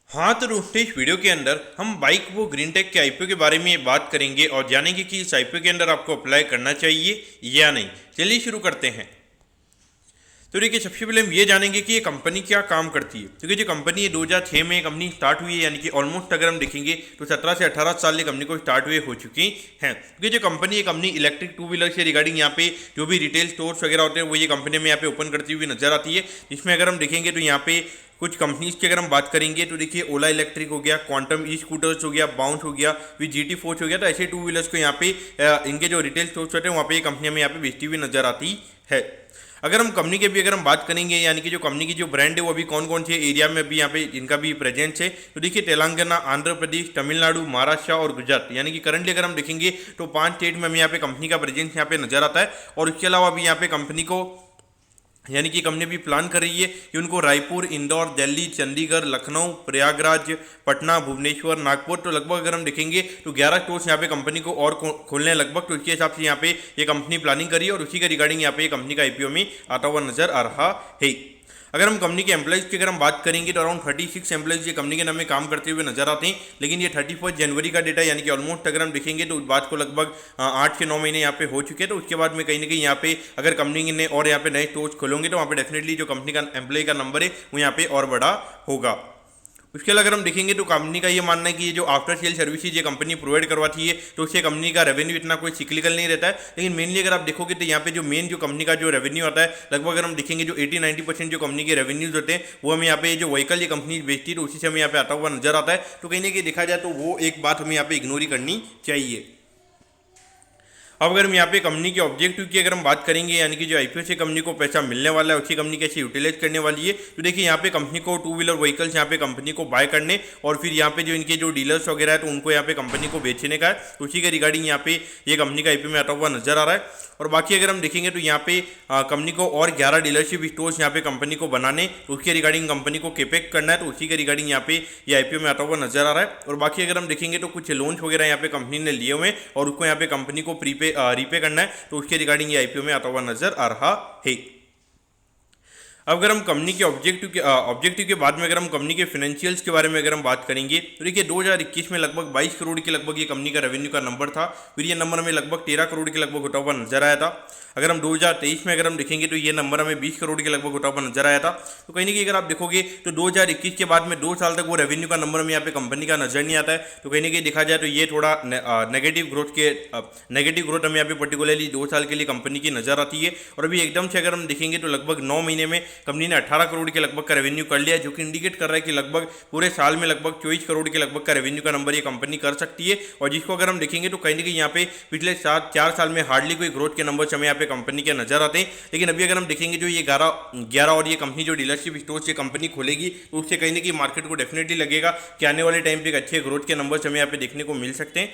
हाँ तो दोस्तों इस वीडियो के अंदर हम बाइक वो ग्रीन टेक के आईपीओ के बारे में बात करेंगे और जानेंगे कि इस आईपीओ के अंदर आपको अप्लाई करना चाहिए या नहीं। चलिए शुरू करते हैं। तो देखिए सबसे पहले हम ये जानेंगे कि ये कंपनी क्या काम करती है। क्योंकि जो कंपनी है 2006 में कंपनी स्टार्ट हुई है, यानी कि ऑलमोस्ट अगर हम देखेंगे तो 17 से 18 साल ये कंपनी को स्टार्ट हुए हो चुकी हैं। क्योंकि जो कंपनी है कंपनी इलेक्ट्रिक टू व्हीलर से रिगार्डिंग यहाँ पे जो भी रिटेल स्टोर्स वगैरह होते हैं वो ये कंपनी में यहाँ पे ओपन करती हुई नजर आती है। इसमें अगर हम देखेंगे तो यहाँ पे कुछ कंपनीज की अगर हम बात करेंगे तो देखिए ओला इलेक्ट्रिक हो गया, क्वांटम ई स्कूटर्स हो गया, बाउंस हो गया, फिर जीटी फोर्स हो गया। तो ऐसे टू व्हीलर्स को यहाँ पे इनके जो रिटेल स्टोर्स होते हैं वहाँ पे ये कंपनियाँ में यहाँ पे बेचती हुई नजर आती है। अगर हम कंपनी के भी अगर हम बात करेंगे, यानी कि जो कंपनी की जो ब्रांड है वो अभी कौन कौन से एरिया में भी यहाँ पे इनका भी प्रेजेंस है, तो देखिए तेलंगाना, आंध्र प्रदेश, तमिलनाडु, महाराष्ट्र और गुजरात, यानी कि करंटली अगर हम देखेंगे तो 5 स्टेट में हमें यहाँ पे कंपनी का प्रेजेंस यहाँ पे नजर आता है। और उसके अलावा भी यहाँ पे कंपनी को यानी कि कंपनी भी प्लान कर रही है कि उनको रायपुर, इंदौर, दिल्ली, चंडीगढ़, लखनऊ, प्रयागराज, पटना, भुवनेश्वर, नागपुर, तो लगभग अगर हम देखेंगे तो 11 स्टोर्स यहाँ पे कंपनी को और खोलने हैं लगभग। तो इसके हिसाब से यहाँ पे ये कंपनी प्लानिंग करी है और उसी के रिगार्डिंग यहाँ पे कंपनी का आईपीओ में आता हुआ नजर आ रहा है। अगर हम कंपनी के एम्प्लॉइज की अगर हम बात करेंगे तो अराउंड 36 एम्प्लॉइज ये कंपनी के नाम में काम करते हुए नजर आते हैं। लेकिन ये 31 जनवरी का डेटा, यानी कि ऑलमोस्ट अगर हम देखेंगे तो उस बात को लगभग 8 से 9 महीने यहाँ पे हो चुके हैं। तो उसके बाद में कहीं ना कहीं यहाँ पे अगर कंपनी ने और यहाँ पे नए स्टोर्स खोलेंगे तो वहाँ पे डेफिनेटली जो कंपनी का एम्प्लॉय का नंबर है वो यहाँ पे और बड़ा होगा। उसके अलावा अगर हम देखेंगे तो कंपनी का ये मानना है कि ये जो आफ्टर सेल सर्विसेज ये कंपनी प्रोवाइड करवाती है तो उससे कंपनी का रेवेन्यू इतना कोई सिक्लिकल नहीं रहता है। लेकिन मेनली अगर आप देखोगे तो यहाँ पे जो मेन जो कंपनी का जो रेवेन्यू आता है लगभग अगर हम देखेंगे जो 80-90% जो कंपनी के रेवेन्यूज होते हैं वो हमें यहाँ पे जो व्हीकल ये कंपनी बेचती है तो उसी से हमें यहाँ पे आता हुआ नजर आता है। तो कहीं ना कहीं देखा जाए तो वो एक बात हमें यहाँ पे इग्नोर ही करनी चाहिए। अब अगर हम यहाँ पे कंपनी के ऑब्जेक्टिव की अगर हम बात करेंगे, यानी कि जो आईपीओ से कंपनी को पैसा मिलने वाला है उसकी कंपनी कैसे यूटिलाइज करने वाली है, तो देखिए यहाँ पे कंपनी को टू व्हीलर व्हीकल्स यहाँ पे कंपनी को बाय करने और फिर यहाँ पे जो इनके जो डीलर्स वगैरह है तो उनको यहाँ पे कंपनी को बेचने का है। तो उसी के रिगार्डिंग यहाँ पे ये कंपनी का आईपीओ में आता हुआ नजर आ रहा है। और बाकी अगर हम देखेंगे तो यहाँ पे कंपनी को और 11 डीलरशिप स्टोर्स यहाँ पे कंपनी को बनाने, तो उसके रिगार्डिंग कंपनी को केपेक करना है। तो उसी के रिगार्डिंग यहाँ पे ये आईपीओ में आता हुआ नजर आ रहा है। और बाकी अगर हम देखेंगे तो कुछ लोन्स वगैरह यहाँ पे कंपनी ने लिए हुए हैं और उसको यहाँ पे कंपनी को रीपे करना है। तो उसके रिगार्डिंग ये आईपीओ में आता हुआ नजर आ रहा है। अब अगर हम कंपनी के ऑब्जेक्टिव के बाद में अगर हम कंपनी के फाइनेंशियल्स के बारे में अगर हम बात करेंगे तो देखिए 2021 में लगभग 22 करोड़ के लगभग ये कंपनी का रेवेन्यू का नंबर था। फिर ये नंबर हमें लगभग 13 करोड़ के लगभग होता हुआ नजर आया था। अगर हम 2023 में अगर हम देखेंगे तो ये नंबर हमें 20 करोड़ के लगभग होता हुआ नजर आया था। तो कहीं ना कहीं अगर आप देखोगे तो 2021 के बाद में 2 साल तक वो रेवेन्यू का नंबर हमें यहाँ पे कंपनी का नजर नहीं आता है। तो कहीं ना कहीं देखा जाए तो ये थोड़ा नेगेटिव ग्रोथ हमें यहाँ पे पर्टिकुलरली 2 साल के लिए कंपनी की नजर आती है। और अभी एकदम से अगर हम देखेंगे तो लगभग 9 महीने में कंपनी ने 18 करोड़ के लगभग का रेवेन्यू कर लिया है, जो कि इंडिकेट कर रहा है कि लगभग पूरे साल में लगभग 24 करोड़ के लगभग का रेवेन्यू का नंबर ये कंपनी कर सकती है। और जिसको अगर हम देखेंगे तो कहीं ना कहीं यहाँ पे पिछले 4 साल में हार्डली कोई ग्रोथ के नंबर हमें यहाँ पे कंपनी के नजर आते हैं। लेकिन अभी अगर हम देखेंगे जो ये 11 और ये कंपनी जो डीलरशिप स्टोर से कंपनी खोलेगी तो उससे कहीं ना कहीं मार्केट को डेफिनेटली लगेगा कि आने वाले टाइम पे एक अच्छे ग्रोथ के नंबर हमें यहाँ पे देखने को मिल सकते हैं।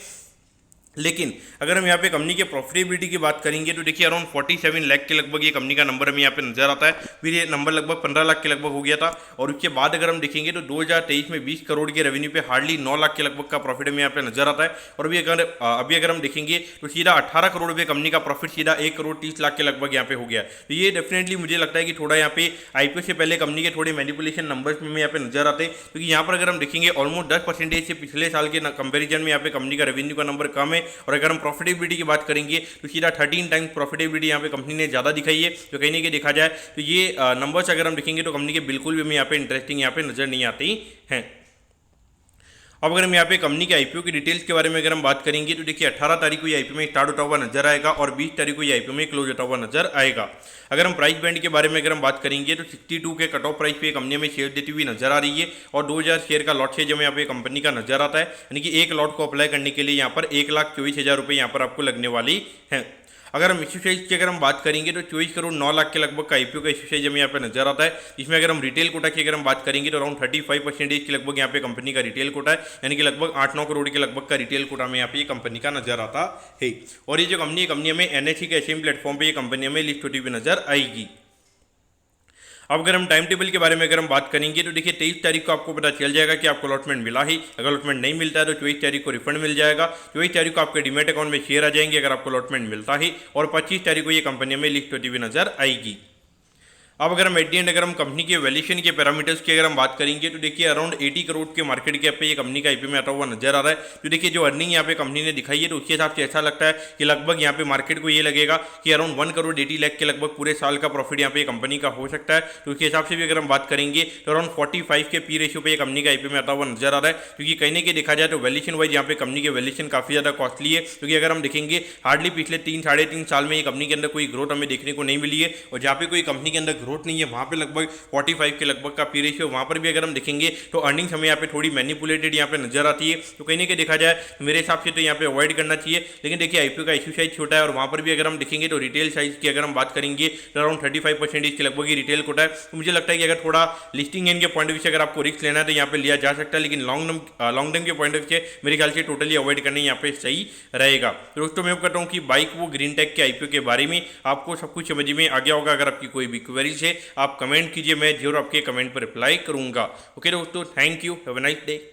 लेकिन अगर हम यहाँ पे कंपनी के प्रॉफिटेबिलिटी की बात करेंगे तो देखिए अराउंड 47 लाख के लगभग ये कंपनी का नंबर हमें यहाँ पे नजर आता है। फिर ये नंबर लगभग 15 लाख के लगभग हो गया था। और उसके बाद अगर हम देखेंगे तो 2023 में 20 करोड़ के रेवेन्यू पे हार्डली 9 लाख के लगभग का प्रॉफिट हमें यहाँ पे नजर आता है। और अभी अगर हम देखेंगे तो सीधा 18 करोड़ रुपये कंपनी का प्रॉफिट सीधा 1 करोड़ 30 लाख के लगभग यहाँ पे हो गया। तो ये डेफिनेटली मुझे लगता है कि थोड़ा यहाँ पे आईपीओ से पहले कंपनी के थोड़े मैनिपुलेशन नंबर्स में यहाँ पे नजर आते हैं। क्योंकि यहाँ पर अगर हम देखेंगे ऑलमोस्ट 10% से पिछले साल के कंपेरिजन में यहाँ पे कंपनी का रेवेन्यू का नंबर कम है। और अगर हम प्रॉफिटेबिलिटी की बात करेंगे तो सीधा 13 टाइम्स प्रॉफिटेबिलिटी यहाँ पे कंपनी ने ज़्यादा दिखाई है। तो कहीं ना कहीं देखा जाए तो ये नंबर्स अगर हम देखेंगे तो कंपनी के बिल्कुल भी हमें यहाँ पे इंटरेस्टिंग यहाँ पे नजर नहीं आती हैं। अब अगर हम यहाँ पे कंपनी के आईपीओ की डिटेल्स के बारे में अगर हम बात करेंगे तो देखिए 18 तारीख को ये आईपीओ में स्टार्ट होता हुआ नजर आएगा और 20 तारीख को ये आईपीओ में क्लोज होता हुआ नजर आएगा। अगर हम प्राइस बैंड के बारे में अगर हम बात करेंगे तो 62 के कट ऑफ प्राइस पे कंपनी में शेयर देती हुई नजर आ रही है। और 2000 शेयर का लॉट शेयर हमें यहाँ पे कंपनी का नजर आता है, यानी कि एक लॉट को अप्लाई करने के लिए यहाँ पर 1,24,000 रुपये यहाँ पर आपको लगने वाली है। अगर हम इश्यू साइज की अगर हम बात करेंगे तो 24 करोड़ 9 लाख के लगभग का आईपीओ का इश्यू साइज हमें यहाँ पे नजर आता है। इसमें अगर हम रिटेल कोटा की अगर हम बात करेंगे तो अराउंड 35% के लगभग यहाँ पे कंपनी का रिटेल कोटा है, यानी कि लगभग 8-9 करोड़ के लगभग का रिटेल कोटा में यहाँ पे ये कंपनी का नजर आता है। और ये जो कंपनी हमें एनएसई के एसएम प्लेटफॉर्म पर ये कंपनी हमें लिस्ट होती हुई नजर आएगी। अब अगर हम टाइम टेबल के बारे में अगर हम बात करेंगे तो देखिए 23 तारीख को आपको पता चल जाएगा कि आपको अलॉटमेंट मिला ही। अगर अलॉटमेंट नहीं मिलता है तो 24 तारीख को रिफंड मिल जाएगा। 24 तारीख को आपके डीमेट अकाउंट में शेयर आ जाएंगे अगर आपको अलॉटमेंट मिलता ही। और 25 तारीख को ये कंपनी में लिस्ट होती हुई नजर आएगी। अब अगर हम एट दी एंड अगर हम कंपनी के वैल्यूएशन के पैरामीटर्स की अगर हम बात करेंगे तो देखिए अराउंड 80 करोड़ के मार्केट कैप पे ये कंपनी का आईपीओ में आता हुआ नजर आ रहा है। तो देखिए जो अर्निंग यहाँ पे कंपनी ने दिखाई है तो उसके हिसाब से ऐसा लगता है कि लगभग यहाँ पे मार्केट को ये लगेगा कि अराउंड 1 करोड़ 80 लाख के लगभग पूरे साल का प्रॉफिट यहाँ पे कंपनी का हो सकता है। तो उसके हिसाब से भी अगर हम बात करेंगे तो अराउंड 45 के पी रेशियो पे ये कंपनी का आईपीओ में आता हुआ नजर आ रहा है, क्योंकि कहीं ना कहीं देखा जाए तो वैल्यूएशन वाइज यहाँ पे कंपनी के वैल्यूएशन काफी ज्यादा कॉस्टली है, क्योंकि अगर हम देखेंगे हार्डली पिछले 3-3.5 साल में ये कंपनी के अंदर कोई ग्रोथ हमें देखने को नहीं मिली है, और जहाँ पे कोई कंपनी के अंदर ग्रोथ नहीं है वहाँ पे लगभग 45 के लगभग का पी रेशियो, वहाँ पर भी अगर हम देखेंगे तो अर्निंग्स हमें यहाँ पे थोड़ी मैनिपुलेटेड यहाँ पे नजर आती है। तो कहीं ना कहीं देखा जाए मेरे हिसाब से तो यहाँ पे अवॉइड करना चाहिए। लेकिन देखिए आईपीओ का इश्यू साइज छोटा है, और वहाँ पर भी अगर हम देखेंगे तो रिटेल साइज की अगर हम बात करेंगे तो अराउंड 35% के लगभग ही रिटेल कोटा है। तो मुझे लगता है कि अगर थोड़ा लिस्टिंग एंड के पॉइंट ऑफ व्यू से अगर आपको रिस्क लेना है तो यहाँ पे लिया जा सकता है, लेकिन लॉन्ग टर्म के पॉइंट ऑफ व्यू से मेरे ख्याल से टोटली अवॉइड करना यहाँ पे सही रहेगा। तो दोस्तों मैं कहता हूँ कि बाइक वो ग्रीन टेक के आईपीओ के बारे में आपको सब कुछ समझ में आ गया होगा। अगर आपकी कोई भी क्वेरीज है आप कमेंट कीजिए, मैं जरूर आपके कमेंट पर रिप्लाई करूंगा। ओके दोस्तों, thank you, have a nice day.